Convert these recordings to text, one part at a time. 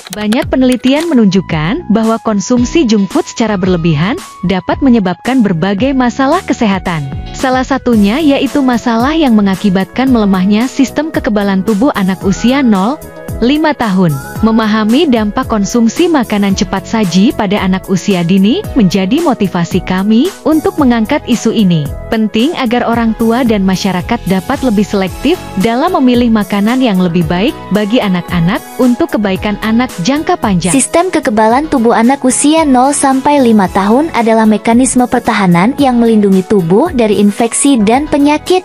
Banyak penelitian menunjukkan bahwa konsumsi junk food secara berlebihan dapat menyebabkan berbagai masalah kesehatan. Salah satunya yaitu masalah yang mengakibatkan melemahnya sistem kekebalan tubuh anak usia 0–5 tahun. Memahami dampak konsumsi makanan cepat saji pada anak usia dini menjadi motivasi kami untuk mengangkat isu ini. Penting agar orang tua dan masyarakat dapat lebih selektif dalam memilih makanan yang lebih baik bagi anak-anak untuk kebaikan anak jangka panjang. Sistem kekebalan tubuh anak usia 0–5 tahun adalah mekanisme pertahanan yang melindungi tubuh dari infeksi dan penyakit.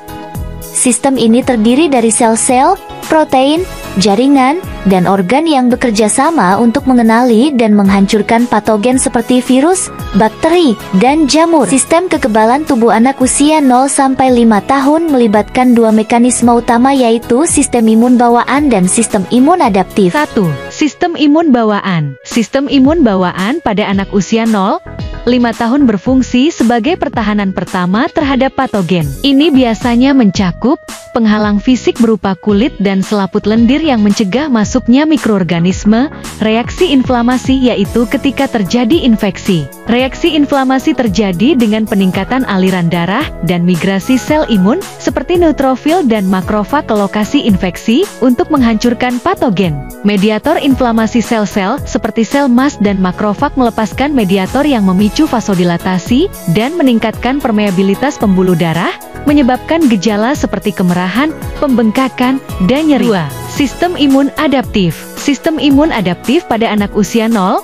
Sistem ini terdiri dari sel-sel, protein, jaringan, dan organ yang bekerja sama untuk mengenali dan menghancurkan patogen seperti virus, bakteri, dan jamur. Sistem kekebalan tubuh anak usia 0–5 tahun melibatkan dua mekanisme utama yaitu sistem imun bawaan dan sistem imun adaptif. 1. Sistem imun bawaan. Sistem imun bawaan pada anak usia 0–5 tahun berfungsi sebagai pertahanan pertama terhadap patogen. Ini biasanya mencakup penghalang fisik berupa kulit dan selaput lendir yang mencegah masuknya mikroorganisme, reaksi inflamasi yaitu ketika terjadi infeksi. Reaksi inflamasi terjadi dengan peningkatan aliran darah dan migrasi sel imun seperti neutrofil dan makrofag ke lokasi infeksi untuk menghancurkan patogen. Mediator inflamasi sel-sel seperti sel mast dan makrofag melepaskan mediator yang memicu vasodilatasi dan meningkatkan permeabilitas pembuluh darah, menyebabkan gejala seperti kemerahan, pembengkakan, dan nyeri. 2. Sistem imun adaptif. Sistem imun adaptif pada anak usia 0–5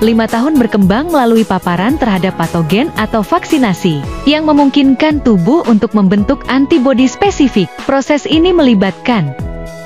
tahun berkembang melalui paparan terhadap patogen atau vaksinasi, yang memungkinkan tubuh untuk membentuk antibodi spesifik. Proses ini melibatkan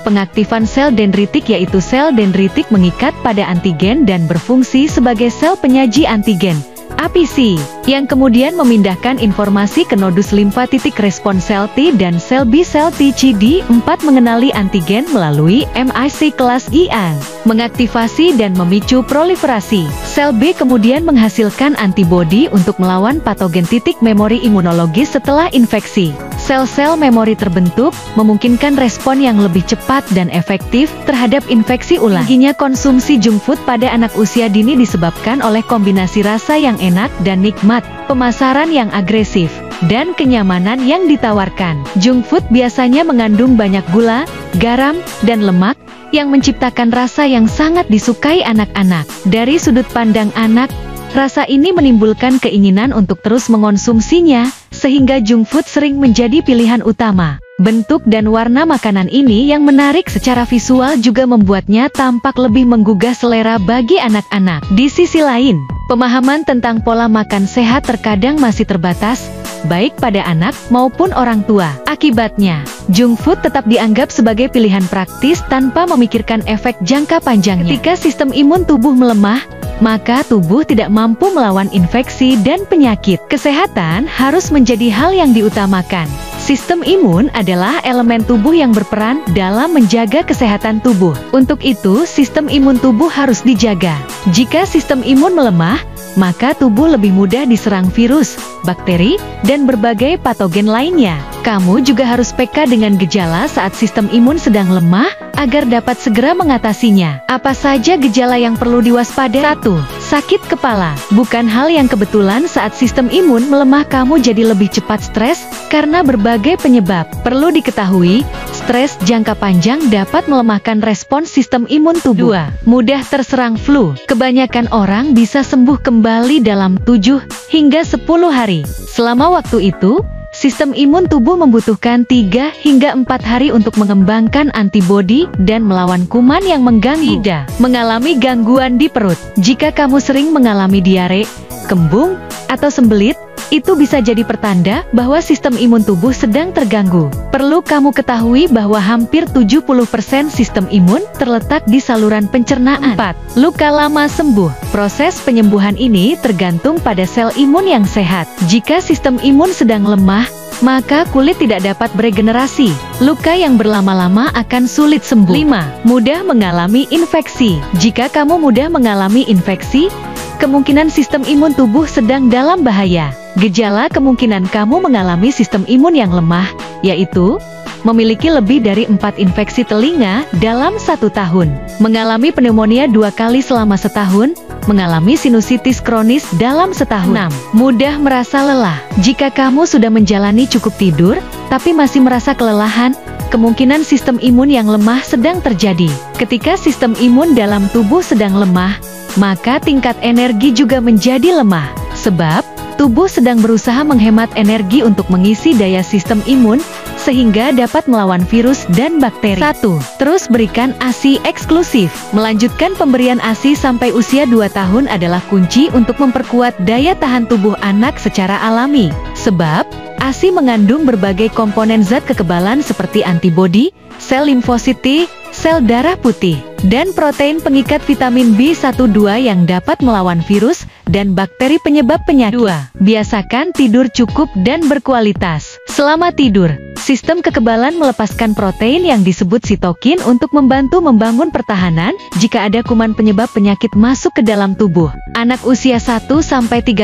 pengaktifan sel dendritik yaitu sel dendritik mengikat pada antigen dan berfungsi sebagai sel penyaji antigen, APC, yang kemudian memindahkan informasi ke nodus limfa titik respon sel T dan sel B sel T CD4 mengenali antigen melalui MIC kelas IA, mengaktifasi dan memicu proliferasi. Sel B kemudian menghasilkan antibodi untuk melawan patogen titik memori imunologis setelah infeksi. Sel-sel memori terbentuk, memungkinkan respon yang lebih cepat dan efektif terhadap infeksi ulang. Tingginya konsumsi junk food pada anak usia dini disebabkan oleh kombinasi rasa yang enak dan nikmat, pemasaran yang agresif, dan kenyamanan yang ditawarkan. Junk food biasanya mengandung banyak gula, garam, dan lemak, yang menciptakan rasa yang sangat disukai anak-anak. Dari sudut pandang anak, rasa ini menimbulkan keinginan untuk terus mengonsumsinya, sehingga junk food sering menjadi pilihan utama. Bentuk dan warna makanan ini yang menarik secara visual juga membuatnya tampak lebih menggugah selera bagi anak-anak. Di sisi lain, pemahaman tentang pola makan sehat terkadang masih terbatas, baik pada anak maupun orang tua. Akibatnya, junk food tetap dianggap sebagai pilihan praktis tanpa memikirkan efek jangka panjangnya. Ketika sistem imun tubuh melemah, maka tubuh tidak mampu melawan infeksi dan penyakit. Kesehatan harus menjadi hal yang diutamakan. Sistem imun adalah elemen tubuh yang berperan dalam menjaga kesehatan tubuh. Untuk itu, sistem imun tubuh harus dijaga. Jika sistem imun melemah, maka tubuh lebih mudah diserang virus, bakteri, dan berbagai patogen lainnya. Kamu juga harus peka dengan gejala saat sistem imun sedang lemah, agar dapat segera mengatasinya. Apa saja gejala yang perlu diwaspadai? 1. Sakit kepala. Bukan hal yang kebetulan saat sistem imun melemah kamu jadi lebih cepat stres, karena berbagai penyebab. Perlu diketahui, stres jangka panjang dapat melemahkan respons sistem imun tubuh. 2. Mudah terserang flu. Kebanyakan orang bisa sembuh kembali dalam 7 hingga 10 hari. Selama waktu itu, sistem imun tubuh membutuhkan 3 hingga 4 hari untuk mengembangkan antibodi dan melawan kuman yang mengganggu. 3. Mengalami gangguan di perut. Jika kamu sering mengalami diare, kembung, atau sembelit, itu bisa jadi pertanda bahwa sistem imun tubuh sedang terganggu. Perlu kamu ketahui bahwa hampir 70% sistem imun terletak di saluran pencernaan. 4. Luka lama sembuh. Proses penyembuhan ini tergantung pada sel imun yang sehat. Jika sistem imun sedang lemah, maka kulit tidak dapat beregenerasi. Luka yang berlama-lama akan sulit sembuh. 5. Mudah mengalami infeksi. Jika kamu mudah mengalami infeksi, kemungkinan sistem imun tubuh sedang dalam bahaya. Gejala kemungkinan kamu mengalami sistem imun yang lemah, yaitu memiliki lebih dari 4 infeksi telinga dalam 1 tahun, mengalami pneumonia 2 kali selama setahun, mengalami sinusitis kronis dalam setahun. 6. Mudah merasa lelah. Jika kamu sudah menjalani cukup tidur, tapi masih merasa kelelahan, kemungkinan sistem imun yang lemah sedang terjadi. Ketika sistem imun dalam tubuh sedang lemah, maka tingkat energi juga menjadi lemah. Sebab, tubuh sedang berusaha menghemat energi untuk mengisi daya sistem imun, sehingga dapat melawan virus dan bakteri. 1. Terus berikan ASI eksklusif. Melanjutkan pemberian ASI sampai usia 2 tahun adalah kunci untuk memperkuat daya tahan tubuh anak secara alami. Sebab, ASI mengandung berbagai komponen zat kekebalan seperti antibodi, sel limfosit T, sel darah putih, dan protein pengikat vitamin B1-2 yang dapat melawan virus dan bakteri penyebab penyakit. 2. Biasakan tidur cukup dan berkualitas. Selama tidur, sistem kekebalan melepaskan protein yang disebut sitokin untuk membantu membangun pertahanan jika ada kuman penyebab penyakit masuk ke dalam tubuh. Anak usia 1-3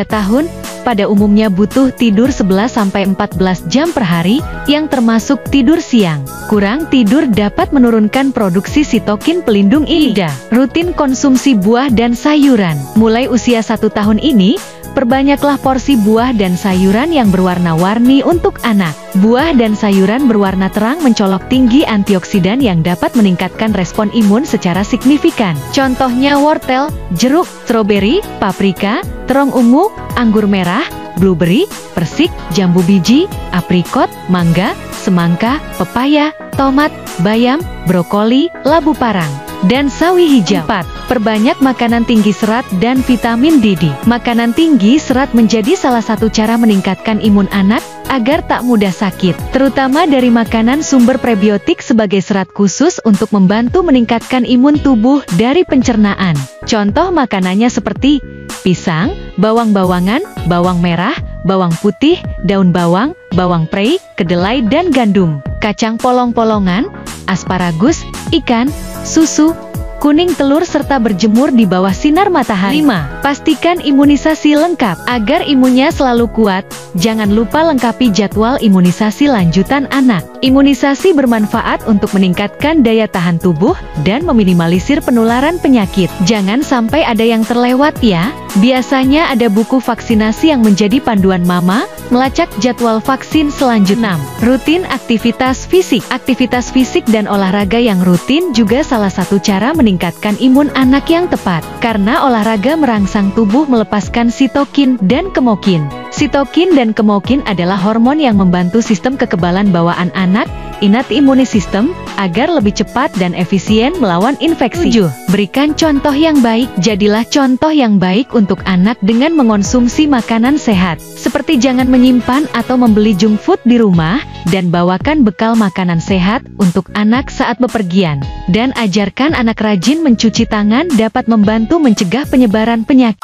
tahun pada umumnya butuh tidur 11-14 jam per hari, yang termasuk tidur siang. Kurang tidur dapat menurunkan produksi sitokin pelindung ini. 3. Rutin konsumsi buah dan sayuran. Mulai usia 1 tahun ini, perbanyaklah porsi buah dan sayuran yang berwarna-warni untuk anak. Buah dan sayuran berwarna terang mencolok tinggi antioksidan yang dapat meningkatkan respon imun secara signifikan. Contohnya wortel, jeruk, stroberi, paprika, terong ungu, anggur merah, blueberry, persik, jambu biji, aprikot, mangga, semangka, pepaya, tomat, bayam, brokoli, labu parang, dan sawi hijau. 4. Perbanyak makanan tinggi serat dan vitamin D. Makanan tinggi serat menjadi salah satu cara meningkatkan imun anak agar tak mudah sakit, terutama dari makanan sumber prebiotik sebagai serat khusus untuk membantu meningkatkan imun tubuh dari pencernaan. Contoh makanannya seperti pisang, bawang-bawangan, bawang merah, bawang putih, daun bawang, bawang prei, kedelai dan gandum, kacang polong-polongan, asparagus, ikan, susu, kuning telur serta berjemur di bawah sinar matahari. 5. Pastikan imunisasi lengkap. Agar imunnya selalu kuat, jangan lupa lengkapi jadwal imunisasi lanjutan anak. Imunisasi bermanfaat untuk meningkatkan daya tahan tubuh dan meminimalisir penularan penyakit. Jangan sampai ada yang terlewat ya. Biasanya ada buku vaksinasi yang menjadi panduan mama melacak jadwal vaksin selanjutnya. 6. Rutin aktivitas fisik. Aktivitas fisik dan olahraga yang rutin juga salah satu cara meningkatkan imun anak yang tepat. Karena olahraga merangsang tubuh melepaskan sitokin dan kemokin. Sitokin dan kemokin adalah hormon yang membantu sistem kekebalan bawaan anak, innate immune system, agar lebih cepat dan efisien melawan infeksi. 7. Berikan contoh yang baik. Jadilah contoh yang baik untuk anak dengan mengonsumsi makanan sehat. Seperti jangan menyimpan atau membeli junk food di rumah, dan bawakan bekal makanan sehat untuk anak saat bepergian. Dan ajarkan anak rajin mencuci tangan dapat membantu mencegah penyebaran penyakit.